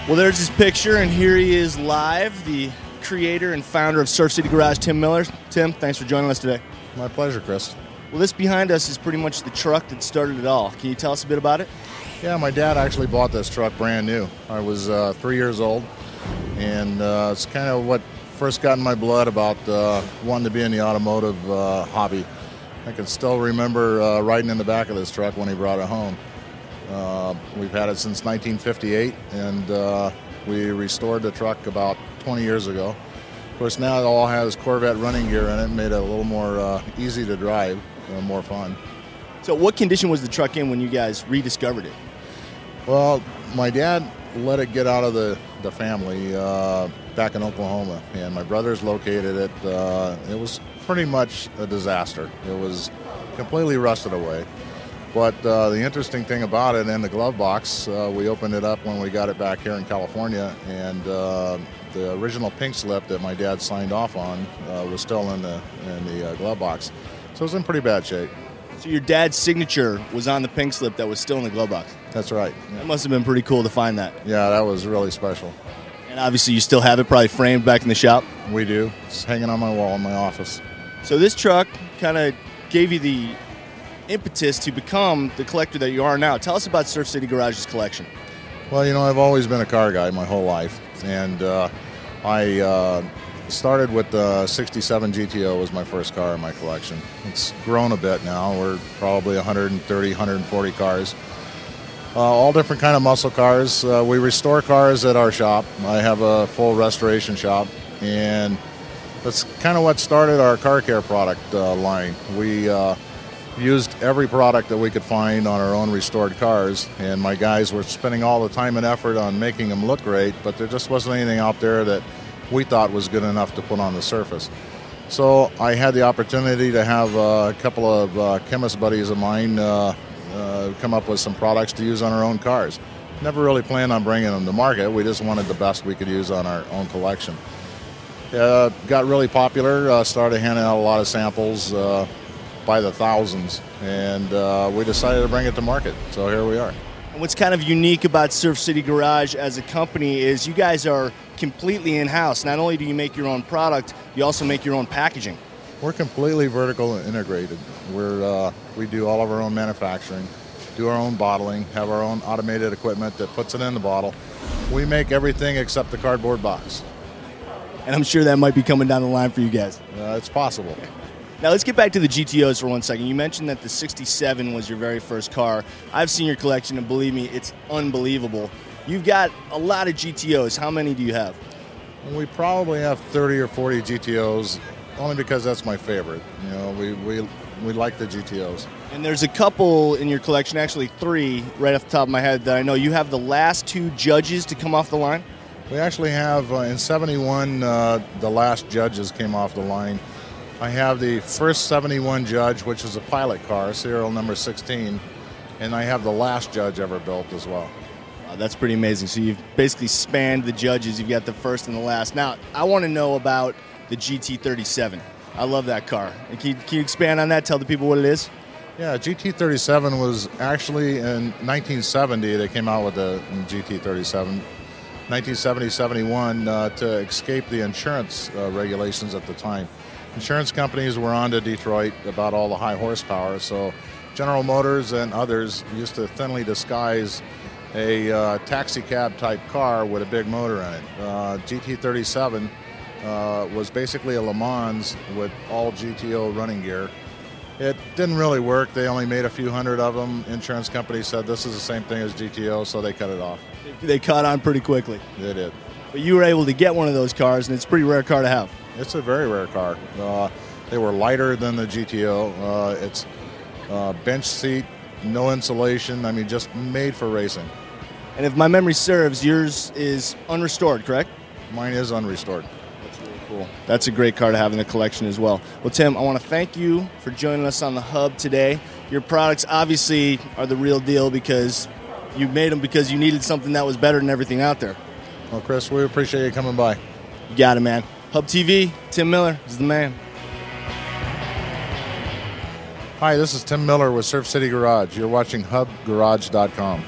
Well, there's his picture, and here he is live, the creator and founder of Surf City Garage, Tim Miller. Tim, thanks for joining us today. My pleasure, Chris. Well, this behind us is pretty much the truck that started it all. Can you tell us a bit about it? Yeah, my dad actually bought this truck brand new. I was 3 years old, and it's kind of what first got in my blood about wanting to be in the automotive hobby. I can still remember riding in the back of this truck when he brought it home. We've had it since 1958, and we restored the truck about 20 years ago. Of course, now it all has Corvette running gear in it, made it a little more easy to drive, more fun. So what condition was the truck in when you guys rediscovered it? Well, my dad let it get out of the family back in Oklahoma, and my brothers located it. It was pretty much a disaster. It was completely rusted away. But the interesting thing about it, in the glove box, we opened it up when we got it back here in California, and the original pink slip that my dad signed off on was still in the glove box. So it was in pretty bad shape. So your dad's signature was on the pink slip that was still in the glove box? That's right. Yeah. That must have been pretty cool to find that. Yeah, that was really special. And obviously you still have it probably framed back in the shop? We do. It's hanging on my wall in my office. So this truck kind of gave you the impetus to become the collector that you are now. Tell us about Surf City Garage's collection. Well, you know, I've always been a car guy my whole life, and I started with the 67 GTO was my first car in my collection. It's grown a bit now. We're probably 130, 140 cars. All different kind of muscle cars. We restore cars at our shop. I have a full restoration shop, and that's kind of what started our car care product line. We used every product that we could find on our own restored cars, and my guys were spending all the time and effort on making them look great, but there just wasn't anything out there that we thought was good enough to put on the surface. So I had the opportunity to have a couple of chemist buddies of mine come up with some products to use on our own cars. Never really planned on bringing them to market. We just wanted the best we could use on our own collection. Got really popular, started handing out a lot of samples by the thousands, and we decided to bring it to market, so here we are. And what's kind of unique about Surf City Garage as a company is you guys are completely in-house. Not only do you make your own product, you also make your own packaging. We're completely vertical integrated. We do all of our own manufacturing, do our own bottling, have our own automated equipment that puts it in the bottle. We make everything except the cardboard box. And I'm sure that might be coming down the line for you guys. It's possible. Now let's get back to the GTOs for 1 second. You mentioned that the 67 was your very first car. I've seen your collection, and believe me, it's unbelievable. You've got a lot of GTOs. How many do you have? We probably have 30 or 40 GTOs, only because that's my favorite. You know, we like the GTOs. And there's a couple in your collection, actually 3 right off the top of my head, that I know you have the last 2 Judges to come off the line. We actually have, in 71, the last Judges came off the line. I have the first 71 Judge, which is a pilot car, serial number 16, and I have the last Judge ever built as well. That's pretty amazing. So you've basically spanned the Judges. You've got the first and the last. Now, I want to know about the GT37. I love that car. And can you expand on that, tell the people what it is? Yeah, GT37 was actually in 1970, they came out with the GT37. 1970-71 to escape the insurance regulations at the time. Insurance companies were on to Detroit about all the high horsepower, so General Motors and others used to thinly disguise a taxi cab type car with a big motor in it. GT37 was basically a Le Mans with all GTO running gear. It didn't really work. They only made a few hundred of them. Insurance companies said this is the same thing as GTO, so they cut it off. They caught on pretty quickly. They did. But you were able to get one of those cars, and it's a pretty rare car to have. It's a very rare car. They were lighter than the GTO. It's bench seat, no insulation. I mean, just made for racing. And if my memory serves, yours is unrestored, correct? Mine is unrestored. That's really cool. That's a great car to have in the collection as well. Well, Tim, I want to thank you for joining us on the Hub today. Your products obviously are the real deal because you made them because you needed something that was better than everything out there. Well, Chris, we appreciate you coming by. You got it, man. Hub TV, Tim Miller is the man. Hi, this is Tim Miller with Surf City Garage. You're watching hubgarage.com.